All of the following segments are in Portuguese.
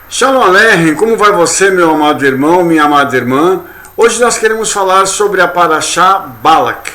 Shalom Aleichem, como vai você, meu amado irmão, minha amada irmã? Hoje nós queremos falar sobre a Parashá Balak.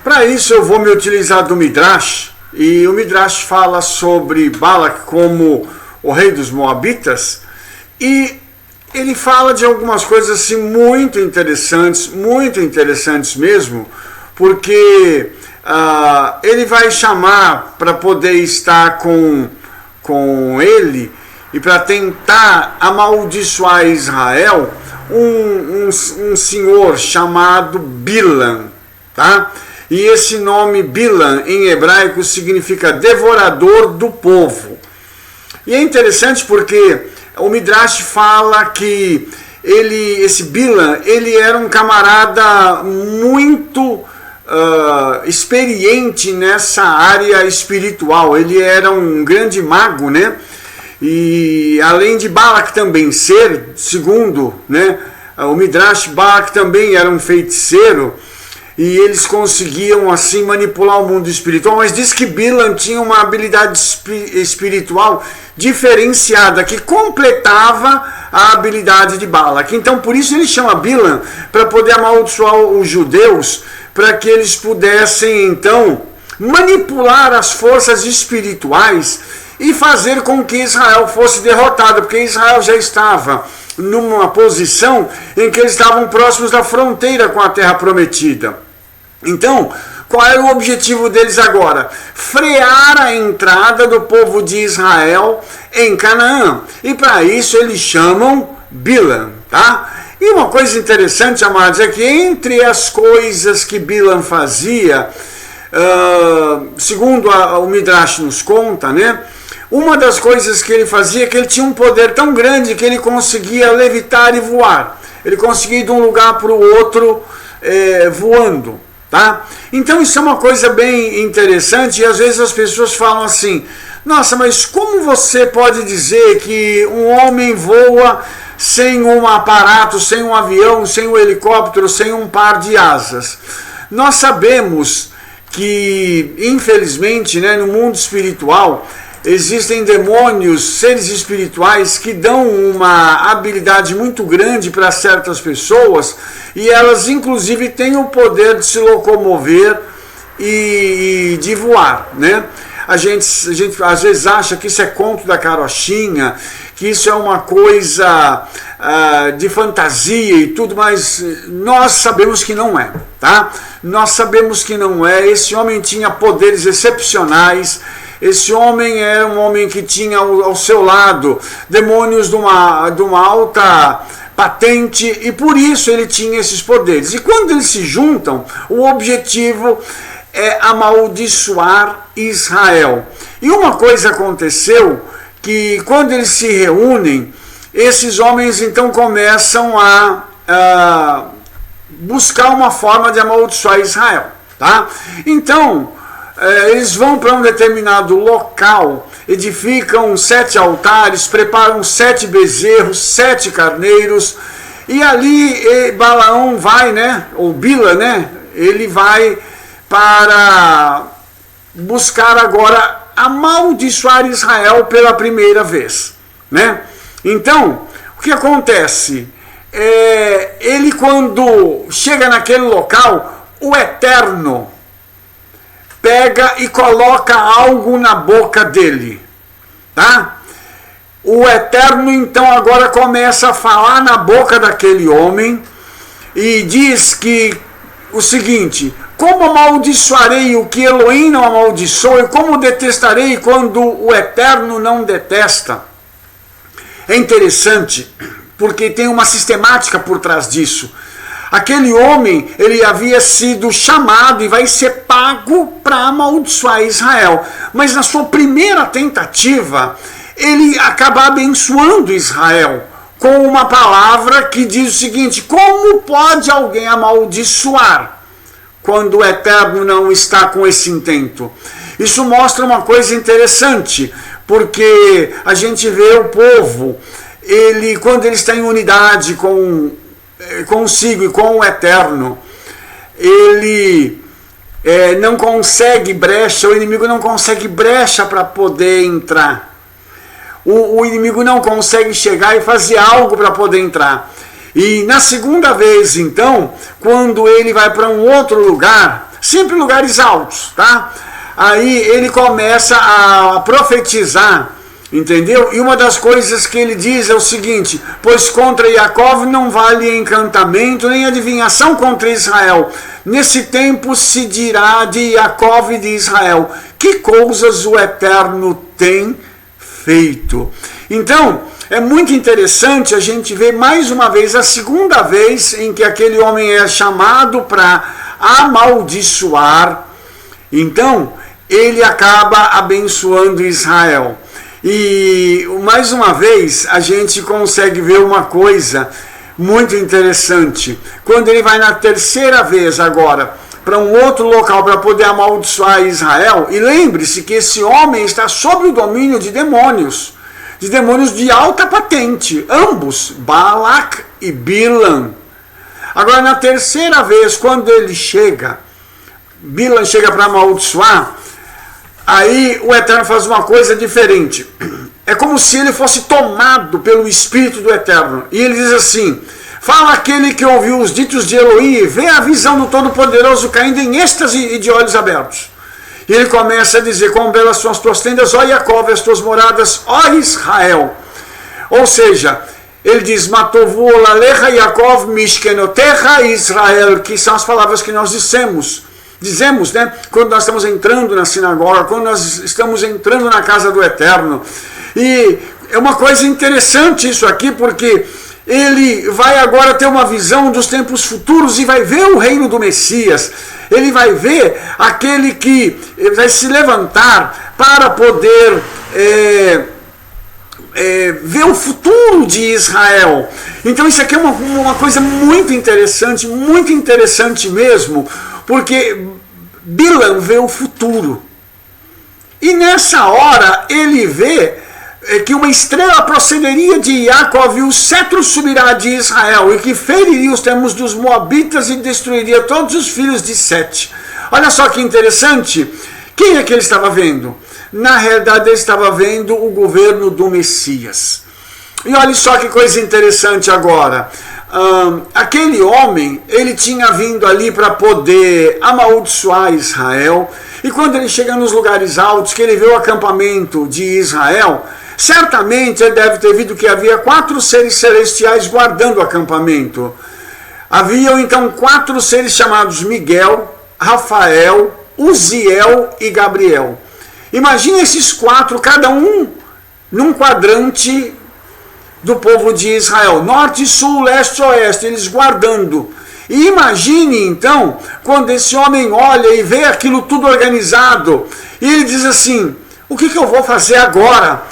Para isso eu vou me utilizar do Midrash, e o Midrash fala sobre Balak como o rei dos Moabitas, e ele fala de algumas coisas assim muito interessantes mesmo, porque ele vai chamar para poder estar com ele e para tentar amaldiçoar Israel um senhor chamado Bilam, tá? E esse nome Bilam em hebraico significa devorador do povo. E é interessante porque o Midrash fala que esse Bilam, ele era um camarada muito experiente nessa área espiritual. Ele era um grande mago, né? E além de Balak também ser, segundo, né, o Midrash, Balak também era um feiticeiro, e eles conseguiam assim manipular o mundo espiritual, mas diz que Bilam tinha uma habilidade espiritual diferenciada, que completava a habilidade de Balak. Então por isso ele chama Bilam, para poder amaldiçoar os judeus, para que eles pudessem então manipular as forças espirituais e fazer com que Israel fosse derrotado, porque Israel já estava numa posição em que eles estavam próximos da fronteira com a terra prometida. Então, qual era o objetivo deles agora? Frear a entrada do povo de Israel em Canaã. E para isso eles chamam Bilam, tá? E uma coisa interessante, amados, é que entre as coisas que Bilam fazia, segundo o Midrash nos conta, né? Uma das coisas que ele fazia é que ele tinha um poder tão grande que ele conseguia levitar e voar. Ele conseguia ir de um lugar para o outro voando, tá? Então isso é uma coisa bem interessante, e às vezes as pessoas falam assim: nossa, mas como você pode dizer que um homem voa sem um aparato, sem um avião, sem um helicóptero, sem um par de asas? Nós sabemos que, infelizmente, né, no mundo espiritual, existem demônios, seres espirituais que dão uma habilidade muito grande para certas pessoas, e elas inclusive têm o poder de se locomover e de voar, né? A gente às vezes acha que isso é conto da carochinha, que isso é uma coisa de fantasia e tudo, mas nós sabemos que não é, tá? Nós sabemos que não é. Esse homem tinha poderes excepcionais. Esse homem era um homem que tinha ao seu lado demônios de uma alta patente, e por isso ele tinha esses poderes. E quando eles se juntam, o objetivo é amaldiçoar Israel. E uma coisa aconteceu, que quando eles se reúnem, esses homens então começam a buscar uma forma de amaldiçoar Israel, tá? Então eles vão para um determinado local, edificam 7 altares, preparam 7 bezerros, 7 carneiros, e ali Balaão vai, né, ou Bila, né, ele vai para buscar agora amaldiçoar Israel pela primeira vez, né? Então, o que acontece? Ele, quando chega naquele local, o Eterno pega e coloca algo na boca dele, tá? O Eterno então agora começa a falar na boca daquele homem e diz que o seguinte: como amaldiçoarei o que Elohim não amaldiçoa, e como detestarei quando o Eterno não detesta? É interessante, porque tem uma sistemática por trás disso. Aquele homem, ele havia sido chamado e vai ser pago para amaldiçoar Israel. Mas na sua primeira tentativa, ele acaba abençoando Israel com uma palavra que diz o seguinte: como pode alguém amaldiçoar quando o Eterno não está com esse intento? Isso mostra uma coisa interessante, porque a gente vê o povo, quando ele está em unidade consigo e com o Eterno, ele não consegue brecha, o inimigo não consegue brecha para poder entrar. o inimigo não consegue chegar e fazer algo para poder entrar. E na segunda vez, então, quando ele vai para um outro lugar, sempre lugares altos, tá? Aí ele começa a profetizar, entendeu? E uma das coisas que ele diz é o seguinte: pois contra Jacó não vale encantamento, nem adivinhação contra Israel. Nesse tempo se dirá de Jacó e de Israel: que coisas o Eterno tem feito. Então, é muito interessante a gente ver mais uma vez, a segunda vez em que aquele homem é chamado para amaldiçoar. Então, ele acaba abençoando Israel. E mais uma vez a gente consegue ver uma coisa muito interessante. Quando ele vai na terceira vez agora para um outro local para poder amaldiçoar Israel, e lembre-se que esse homem está sob o domínio de demônios de alta patente, ambos, Balac e Bilam. Agora na terceira vez, quando ele chega, Bilam chega para amaldiçoar, aí o Eterno faz uma coisa diferente. É como se ele fosse tomado pelo Espírito do Eterno. E ele diz assim: fala aquele que ouviu os ditos de Elohim e vê a visão do Todo-Poderoso caindo em êxtase e de olhos abertos. E ele começa a dizer: quão belas são as tuas tendas, ó Jacó, as tuas moradas, ó Israel. Ou seja, ele diz: Matovu olalecha Jacó mishkenotecha Israel, que são as palavras que nós dizemos, né? Quando nós estamos entrando na sinagoga, quando nós estamos entrando na casa do Eterno. E é uma coisa interessante isso aqui, porque ele vai agora ter uma visão dos tempos futuros e vai ver o reino do Messias. Ele vai ver aquele que vai se levantar para poder ver o futuro de Israel. Então isso aqui é uma coisa muito interessante mesmo, porque Bilam vê o futuro. E nessa hora ele vê que uma estrela procederia de Jacó e o cetro subirá de Israel, e que feriria os termos dos moabitas e destruiria todos os filhos de Sete. Olha só que interessante. Quem é que ele estava vendo? Na realidade ele estava vendo o governo do Messias. E olha só que coisa interessante agora. Aquele homem, ele tinha vindo ali para poder amaldiçoar Israel, e quando ele chega nos lugares altos, que ele vê o acampamento de Israel, certamente ele deve ter visto que havia 4 seres celestiais guardando o acampamento. Haviam então 4 seres chamados Miguel, Rafael, Uziel e Gabriel. Imagina esses 4, cada um num quadrante do povo de Israel, norte, sul, leste, oeste, eles guardando. E imagine então, quando esse homem olha e vê aquilo tudo organizado, e ele diz assim: o que eu vou fazer agora?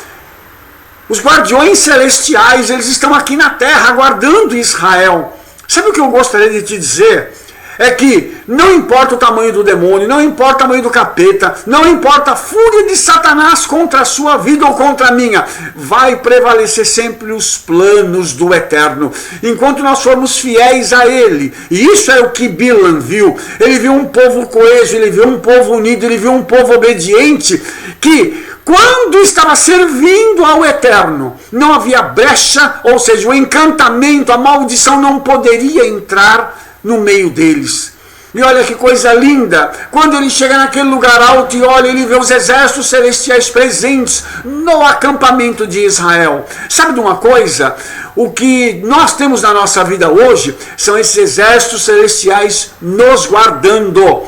Os guardiões celestiais, eles estão aqui na terra guardando Israel. Sabe o que eu gostaria de te dizer? É que não importa o tamanho do demônio, não importa o tamanho do capeta, não importa a fúria de Satanás contra a sua vida ou contra a minha, vai prevalecer sempre os planos do Eterno, enquanto nós formos fiéis a Ele. E isso é o que Bilam viu. Ele viu um povo coeso, ele viu um povo unido, ele viu um povo obediente, que quando estava servindo ao Eterno, não havia brecha, ou seja, o encantamento, a maldição não poderia entrar no meio deles. E olha que coisa linda, quando ele chega naquele lugar alto e olha, ele vê os exércitos celestiais presentes no acampamento de Israel. Sabe de uma coisa? O que nós temos na nossa vida hoje são esses exércitos celestiais nos guardando.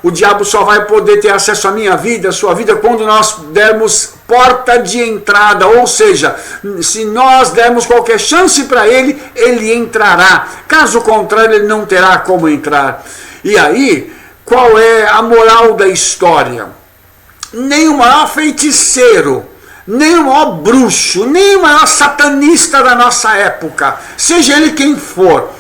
O diabo só vai poder ter acesso à minha vida, à sua vida, quando nós dermos porta de entrada, ou seja, se nós dermos qualquer chance para ele, ele entrará. Caso contrário, ele não terá como entrar. E aí, qual é a moral da história? Nem o maior feiticeiro, nem o maior bruxo, nem o maior satanista da nossa época, seja ele quem for,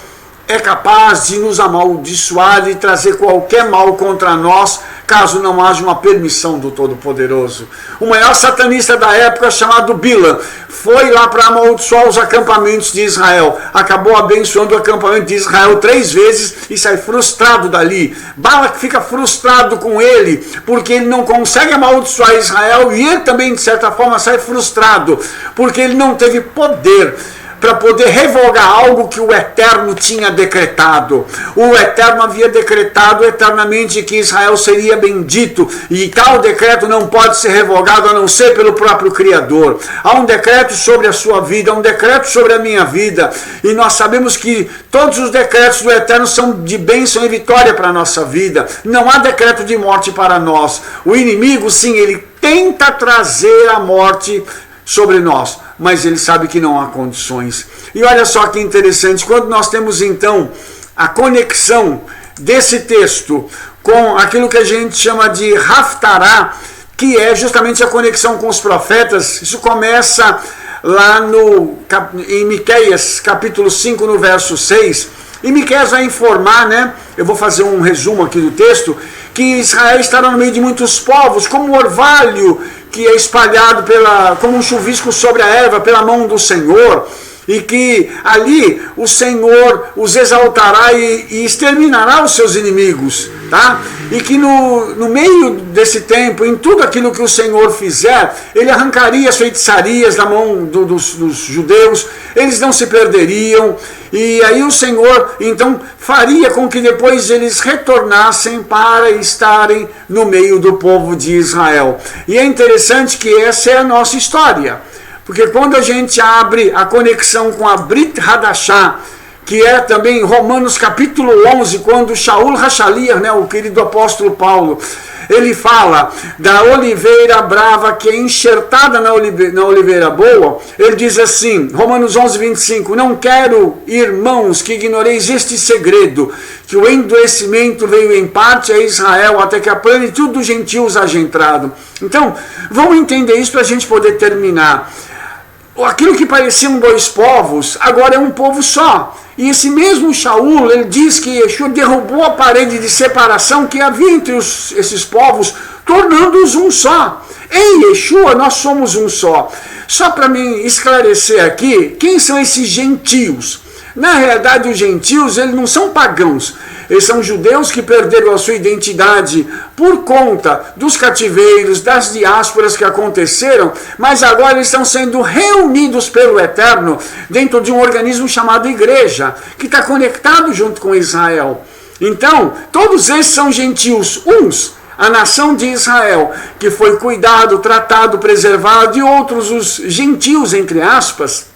é capaz de nos amaldiçoar e trazer qualquer mal contra nós, caso não haja uma permissão do Todo-Poderoso. O maior satanista da época, chamado Bilam, foi lá para amaldiçoar os acampamentos de Israel. Acabou abençoando o acampamento de Israel 3 vezes e sai frustrado dali. Balac fica frustrado com ele, porque ele não consegue amaldiçoar Israel, e ele também, de certa forma, sai frustrado, porque ele não teve poder para poder revogar algo que o Eterno tinha decretado. O Eterno havia decretado eternamente que Israel seria bendito, e tal decreto não pode ser revogado a não ser pelo próprio Criador. Há um decreto sobre a sua vida, há um decreto sobre a minha vida, e nós sabemos que todos os decretos do Eterno são de bênção e vitória para a nossa vida. Não há decreto de morte para nós. O inimigo, sim, ele tenta trazer a morte sobre nós, mas ele sabe que não há condições. E olha só que interessante, quando nós temos então a conexão desse texto com aquilo que a gente chama de Haftará, que é justamente a conexão com os profetas, isso começa lá em Miqueias, capítulo 5, no verso 6, e Miqueias vai informar, né? Eu vou fazer um resumo aqui do texto, que Israel estará no meio de muitos povos, como o orvalho que é espalhado como um chuvisco sobre a erva pela mão do Senhor, e que ali o Senhor os exaltará e exterminará os seus inimigos, tá? E que no meio desse tempo, em tudo aquilo que o Senhor fizer, ele arrancaria as feitiçarias da mão dos judeus, eles não se perderiam, e aí o Senhor então faria com que depois eles retornassem para estarem no meio do povo de Israel. E é interessante que essa é a nossa história, porque quando a gente abre a conexão com a Brit Hadashah, que é também Romanos capítulo 11, quando Shaul Hashaliah, né, o querido apóstolo Paulo, ele fala da oliveira brava que é enxertada na oliveira boa. Ele diz assim, Romanos 11, 25, não quero, irmãos, que ignoreis este segredo, que o endurecimento veio em parte a Israel, até que a plenitude dos gentios haja entrado. Então, vamos entender isso para a gente poder terminar. Aquilo que pareciam 2 povos, agora é um povo só. E esse mesmo Shaul, ele diz que Yeshua derrubou a parede de separação que havia entre esses povos, tornando-os um só. Em Yeshua nós somos um só. Só para me esclarecer aqui, quem são esses gentios? Na realidade, os gentios, eles não são pagãos. Eles são judeus que perderam a sua identidade por conta dos cativeiros, das diásporas que aconteceram, mas agora eles estão sendo reunidos pelo Eterno dentro de um organismo chamado Igreja, que está conectado junto com Israel. Então, todos esses são gentios, uns, a nação de Israel, que foi cuidado, tratado, preservado, e outros, os gentios, entre aspas,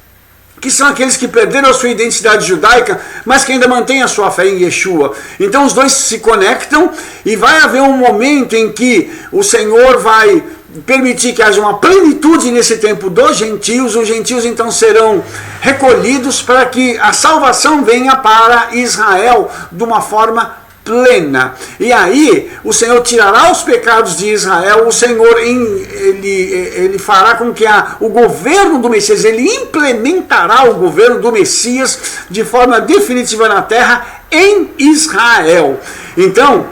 que são aqueles que perderam a sua identidade judaica, mas que ainda mantêm a sua fé em Yeshua. Então os dois se conectam, e vai haver um momento em que o Senhor vai permitir que haja uma plenitude nesse tempo dos gentios. Os gentios então serão recolhidos para que a salvação venha para Israel de uma forma plena. E aí o Senhor tirará os pecados de Israel, o Senhor ele fará com que o governo do Messias, ele implementará o governo do Messias de forma definitiva na terra em Israel. Então,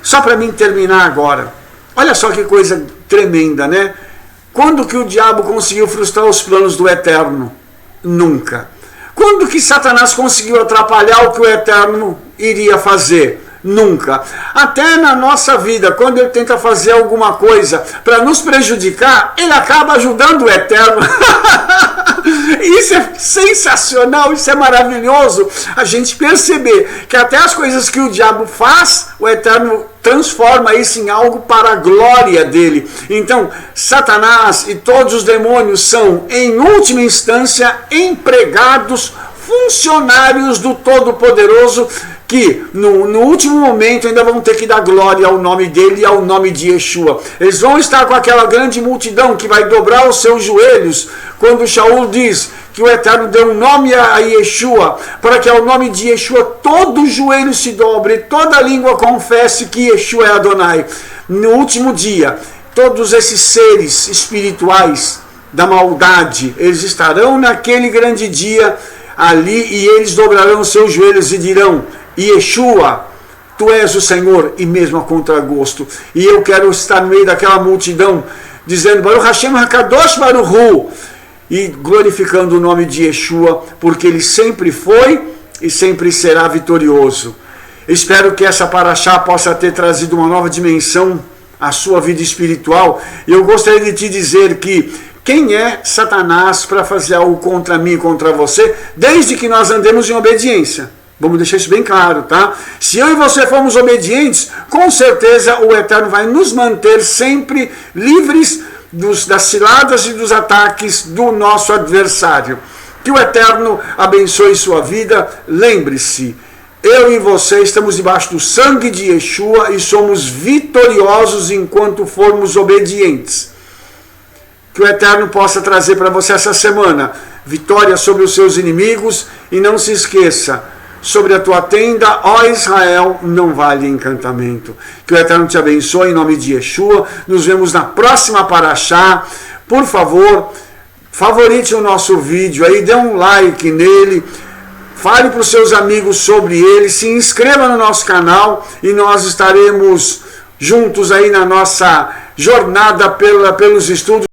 só para mim terminar agora, olha só que coisa tremenda, né? Quando que o diabo conseguiu frustrar os planos do Eterno? Nunca. Quando que Satanás conseguiu atrapalhar o que o Eterno iria fazer? Nunca. Até na nossa vida, quando ele tenta fazer alguma coisa para nos prejudicar, ele acaba ajudando o Eterno. Isso é sensacional, isso é maravilhoso. A gente perceber que até as coisas que o diabo faz, o Eterno transforma isso em algo para a glória dele. Então, Satanás e todos os demônios são, em última instância, empregados, funcionários do Todo-Poderoso, que no último momento ainda vão ter que dar glória ao nome dele e ao nome de Yeshua. Eles vão estar com aquela grande multidão que vai dobrar os seus joelhos, quando Shaul diz que o Eterno deu um nome a Yeshua, para que ao nome de Yeshua todo joelho se dobre, toda língua confesse que Yeshua é Adonai. No último dia, todos esses seres espirituais da maldade, eles estarão naquele grande dia ali, e eles dobrarão os seus joelhos e dirão: Yeshua, Tu és o Senhor, e mesmo a contragosto. E eu quero estar no meio daquela multidão, dizendo, Baruch Hashem HaKadosh Baruch Hu, e glorificando o nome de Yeshua, porque ele sempre foi e sempre será vitorioso. Espero que essa paraxá possa ter trazido uma nova dimensão à sua vida espiritual. E eu gostaria de te dizer que quem é Satanás para fazer algo contra mim e contra você, desde que nós andemos em obediência. Vamos deixar isso bem claro, tá? Se eu e você formos obedientes, com certeza o Eterno vai nos manter sempre livres das ciladas e dos ataques do nosso adversário. Que o Eterno abençoe sua vida. Lembre-se, eu e você estamos debaixo do sangue de Yeshua e somos vitoriosos enquanto formos obedientes. Que o Eterno possa trazer para você essa semana vitória sobre os seus inimigos. E não se esqueça, sobre a tua tenda, ó Israel, não vale encantamento. Que o Eterno te abençoe em nome de Yeshua. Nos vemos na próxima paraxá. Por favor, favorite o nosso vídeo aí, dê um like nele, fale para os seus amigos sobre ele, se inscreva no nosso canal e nós estaremos juntos aí na nossa jornada pelos estudos